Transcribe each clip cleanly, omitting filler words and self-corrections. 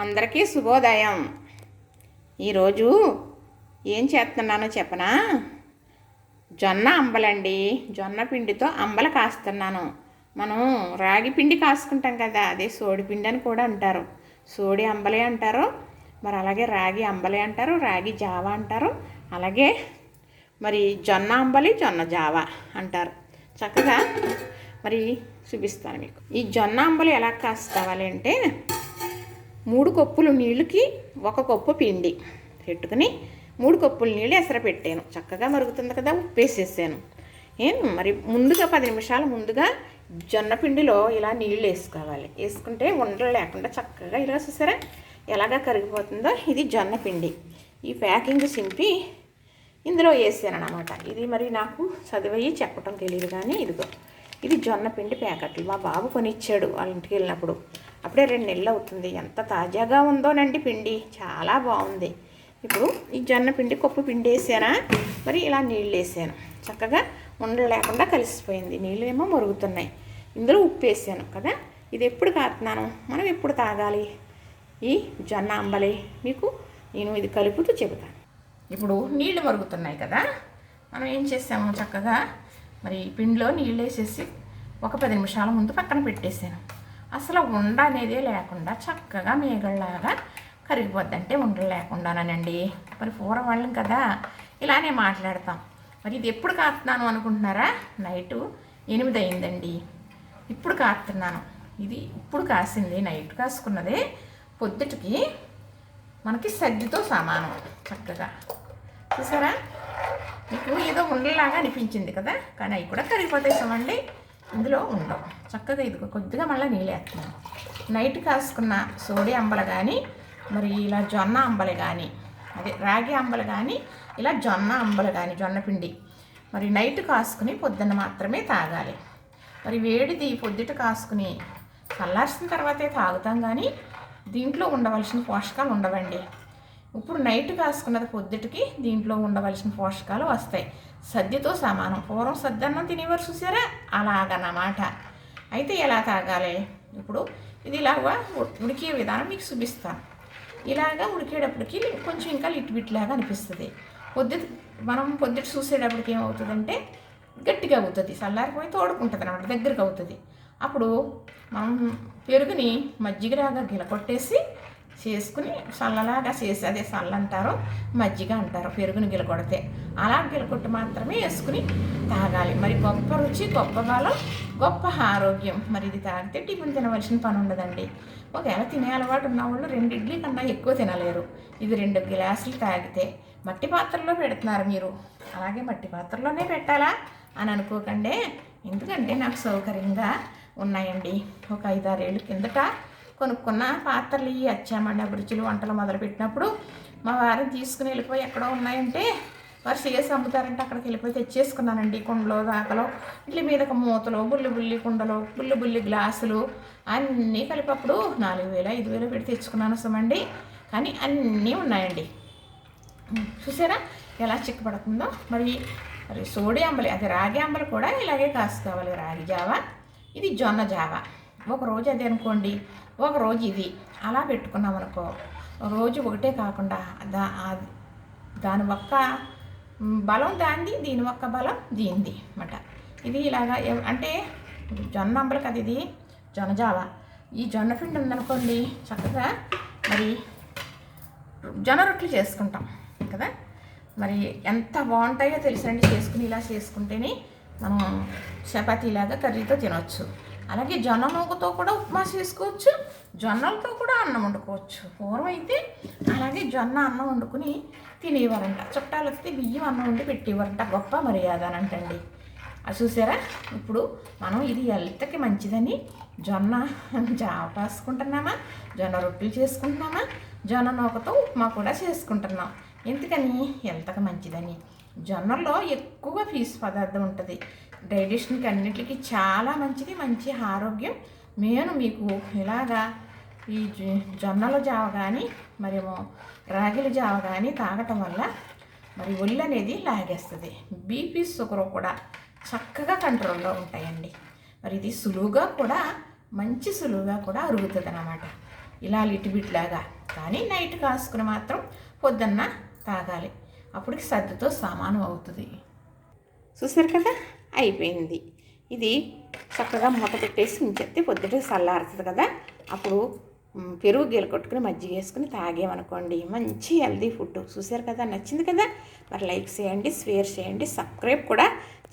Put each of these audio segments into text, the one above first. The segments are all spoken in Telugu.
అందరికీ శుభోదయం. ఈరోజు ఏం చేస్తున్నానో చెప్పనా? జొన్న అంబలండి. జొన్న పిండితో అంబల కాస్తున్నాను. మనం రాగి పిండి కాసుకుంటాం కదా, అదే సోడి పిండి అని కూడా అంటారు. సోడి అంబలే అంటారు, మరి అలాగే రాగి అంబలే అంటారు, రాగి జావా అంటారు, అలాగే మరి జొన్న అంబలి, జొన్న జావా అంటారు. చక్కగా మరి చూపిస్తాను మీకు. ఈ జొన్న అంబలి ఎలా కాసుకోవాలి అంటే, 3 కప్పులు నీళ్ళకి 1 కప్పు పిండి పెట్టుకుని 3 కప్పులు నీళ్ళు ఎసర పెట్టాను. చక్కగా మరుగుతుంది కదా, ఉప్పేసేసాను. మరి ముందుగా 10 నిమిషాల ముందుగా జొన్న పిండిలో ఇలా నీళ్ళు వేసుకోవాలి. వేసుకుంటే ఉండలు లేకుండా చక్కగా ఇలా చూసారా ఎలాగా కరిగిపోతుందో. ఇది జొన్న పిండి. ఈ ప్యాకింగ్ సింపి ఇందులో వేసాను అన్నమాట. ఇది మరి నాకు చదివయ్యి చెప్పటం తెలియదు, కానీ ఇదిగో ఇది జొన్న పిండి ప్యాకెట్లు మా బాబు కొనిచ్చాడు వాళ్ళ ఇంటికి వెళ్ళినప్పుడు. అప్పుడే 2 నెలలు అవుతుంది. ఎంత తాజాగా ఉందోనండి పిండి, చాలా బాగుంది. ఇప్పుడు ఈ జొన్న పిండి కప్పు పిండి వేసానా, మరి ఇలా నీళ్ళు వేసాను. చక్కగా ఉండలు లేకుండా కలిసిపోయింది. నీళ్ళు ఏమో మరుగుతున్నాయి. ఇందులో ఉప్పు వేసాను కదా. ఇది ఎప్పుడు కాస్తున్నాను, మనం ఎప్పుడు తాగాలి ఈ జొన్న అంబలి, మీకు నేను ఇది కలుపుతూ చెబుతాను. ఇప్పుడు నీళ్లు మరుగుతున్నాయి కదా, మనం ఏం చేసాము, చక్కగా మరి పిండిలో నీళ్ళు వేసేసి ఒక 10 నిమిషాల ముందు పక్కన పెట్టేసాను. అసలు ఉండ అనేదే లేకుండా చక్కగా మేగళ్ళలాగా కరిగిపోద్ది. అంటే ఉండలు లేకుండానండి. మరి పూర్వం వాళ్ళం కదా, ఇలానే మాట్లాడతాం. మరి ఇది ఎప్పుడు కాస్తున్నాను అనుకుంటున్నారా? నైటు 8 అయిందండి. ఇప్పుడు కాస్తున్నాను. ఇది ఇప్పుడు కాసింది, నైట్ కాసుకున్నదే. పొద్దుటికి మనకి సజ్జతో సమానం. చక్కగా చూసారా, మీకు ఏదో ఉండలాగా అనిపించింది కదా, కానీ అవి కూడా కరిగిపోతాయి. చూడండి, ఇందులో ఉండవు. చక్కగా ఇదిగో కొద్దిగా మళ్ళీ నీళ్ళు వేస్తున్నాను. నైట్ కాసుకున్న సోడి అంబలు కానీ, మరి ఇలా జొన్న అంబలు కానీ, అదే రాగి అంబలు కానీ, ఇలా జొన్న అంబలు కానీ, జొన్న పిండి మరి నైట్ కాసుకుని పొద్దున్న మాత్రమే తాగాలి. మరి వేడిది పొద్దుట కాసుకుని చల్లార్చిన తర్వాతే తాగుతాం, కానీ దీంట్లో ఉండవలసిన పోషకాలు ఉండవండి. ఇప్పుడు నైట్ కాసుకున్నది పొద్దుటికి దీంట్లో ఉండవలసిన పోషకాలు వస్తాయి. సద్యతో సమానం. పూర్వం సద్దన్నం తినేవారు చూసారా, అలాగన్నమాట. అయితే ఎలా తాగాలి? ఇప్పుడు ఇది ఇలాగా ఉడికే విధానం మీకు చూపిస్తాను. ఇలాగా ఉడికేటప్పటికి కొంచెం ఇంకా లిట్బిట్లాగా అనిపిస్తుంది. మనం పొద్దుట చూసేటప్పటికి ఏమవుతుందంటే గట్టిగా అవుతుంది, చల్లారిపోయి తోడుకుంటుంది అన్నమాట, దగ్గరికి అవుతుంది. అప్పుడు మనం పెరుగుని మజ్జిగలాగా గిలకొట్టేసి చేసుకుని చల్లలాగా చేసి, అదే చల్ల అంటారు, మజ్జిగ అంటారు, పెరుగుని గిలకొడితే అలా గిలకొట్టి మాత్రమే వేసుకుని తాగాలి. మరి గొప్ప రుచి, గొప్ప బలం, గొప్ప ఆరోగ్యం. మరి ఇది తాగితే టిఫిన్ తినవలసిన పని ఉండదండి. ఒకవేళ తినే అలవాటు ఉన్నవాళ్ళు 2 ఇడ్లీ కన్నా ఎక్కువ తినలేరు. ఇది 2 గ్లాసులు తాగితే. మట్టి పాత్రలో పెడుతున్నారు మీరు, అలాగే మట్టి పాత్రలోనే పెట్టాలా అని అనుకోకండి. ఎందుకంటే నాకు సౌకర్యంగా ఉన్నాయండి. ఒక 5-6 ఏళ్ళ కిందట కొనుక్కున్న పాత్రలు ఇవి వచ్చామండి. అభిరుచులు వంటలు మొదలుపెట్టినప్పుడు మా వారిని తీసుకుని వెళ్ళిపోయి ఎక్కడో ఉన్నాయంటే వారు చేసి అమ్ముతారంటే అక్కడికి వెళ్ళిపోయి తెచ్చేసుకున్నానండి. కుండలో దాకలో ఇట్ల మీదకి మూతలు, బుల్లి కుండలు, బుల్లి గ్లాసులు అన్నీ కలిపప్పుడు 4,000 5,000 పెట్టి తెచ్చుకున్నాను సమండి. కానీ అన్నీ ఉన్నాయండి. చూసారా ఎలా చిక్కపడుతుందో. మరి సోడి అంబలి, అది రాగి అంబలి కూడా ఇలాగే కాసుకోవాలి. రాగి జావా, ఇది జొన్న జావా. ఒకరోజు అది అనుకోండి, ఒకరోజు ఇది, అలా పెట్టుకున్నాం అనుకో. రోజు ఒకటే కాకుండా దాని ఒక్క బలం దాంది, దీని ఒక్క బలం దీనిది అన్నమాట. ఇది ఇలాగా అంటే జొన్న అంబలి కదా, ఇది జొన్న జావా. ఈ జొన్న పిండి ఉందనుకోండి, చక్కగా మరి జొన్న రొట్టెలు చేసుకుంటాం కదా, మరి ఎంత బాగుంటాయో తెలుసండి. చేసుకుని ఇలా చేసుకుంటేనే మనం చపాతీలాగా కర్రీతో తినవచ్చు. అలాగే జొన్న నూకతో కూడా ఉప్మా చేసుకోవచ్చు, జొన్నలతో కూడా అన్నం వండుకోవచ్చు. పూర్వం అయితే అలాగే జొన్న అన్నం వండుకుని తినేవారంట. చుట్టాలు వస్తే బియ్యం అన్నం వండి పెట్టేవారంట. గొప్ప మర్యాద అనంటండి. అది చూసారా. ఇప్పుడు మనం ఇది హెల్త్కి మంచిదని జొన్న జావ కాసుకుంటున్నామా, జొన్న రొట్టెలు చేసుకుంటున్నామా, జొన్న నూకతో ఉప్మా కూడా చేసుకుంటున్నాం. ఎందుకని? హెల్త్కి మంచిదని. జొన్నలో ఎక్కువ పీసు పదార్థం ఉంటుంది. డైజెషన్కి అన్నిటికీ చాలా మంచిది, మంచి ఆరోగ్యం. నేను మీకు ఇలాగా ఈ జొన్నల జావ కానీ, మరేమో రాగిల జావ కానీ తాగటం వల్ల మరి ఒళ్ళు అనేది లాగేస్తుంది. బీపీ, షుగర్ కూడా చక్కగా కంట్రోల్లో ఉంటాయండి. మరి ఇది సులువుగా కూడా, మంచి సులువుగా కూడా అరుగుతుంది అన్నమాట. ఇలా లిటిబిట్లాగా. కానీ నైట్ కాసుకుని మాత్రం పొద్దున్న తాగాలి, అప్పటికి సర్దితో సమానం అవుతుంది. చూసారు కదా, అయిపోయింది. ఇది చక్కగా మూత పెట్టేసి ఉంచేస్తే పొద్దుటే చల్లారుతుంది కదా, అప్పుడు పెరుగు గీల కొట్టుకుని మజ్జిగ వేసుకుని తాగేమనుకోండి, మంచి హెల్దీ ఫుడ్. చూసారు కదా, నచ్చింది కదా, మరి లైక్ చేయండి, షేర్ చేయండి, సబ్స్క్రైబ్ కూడా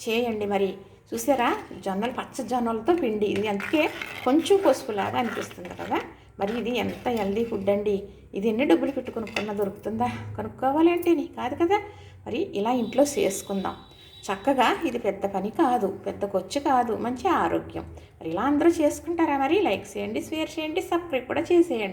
చేయండి. మరి చూసారా, జొన్నలు పచ్చ జొన్నలతో పిండి, ఇది అందుకే కొంచెం పసుపులాగా అనిపిస్తుంది కదా. మరి ఇది ఎంత హెల్దీ ఫుడ్ అండి. ఇది ఎన్ని డబ్బులు పెట్టి కొనుక్కున్నా దొరుకుతుందా? కొనుక్కోవాలి అంటే కాదు కదా. మరి ఇలా ఇంట్లో చేసుకుందాం చక్కగా. ఇది పెద్ద పని కాదు, పెద్ద ఖర్చు కాదు, మంచి ఆరోగ్యం. మరి ఇలా అందరూ చేసుకుంటారా? మరి లైక్ చేయండి, షేర్ చేయండి, సబ్స్క్రైబ్ కూడా చేసేయండి.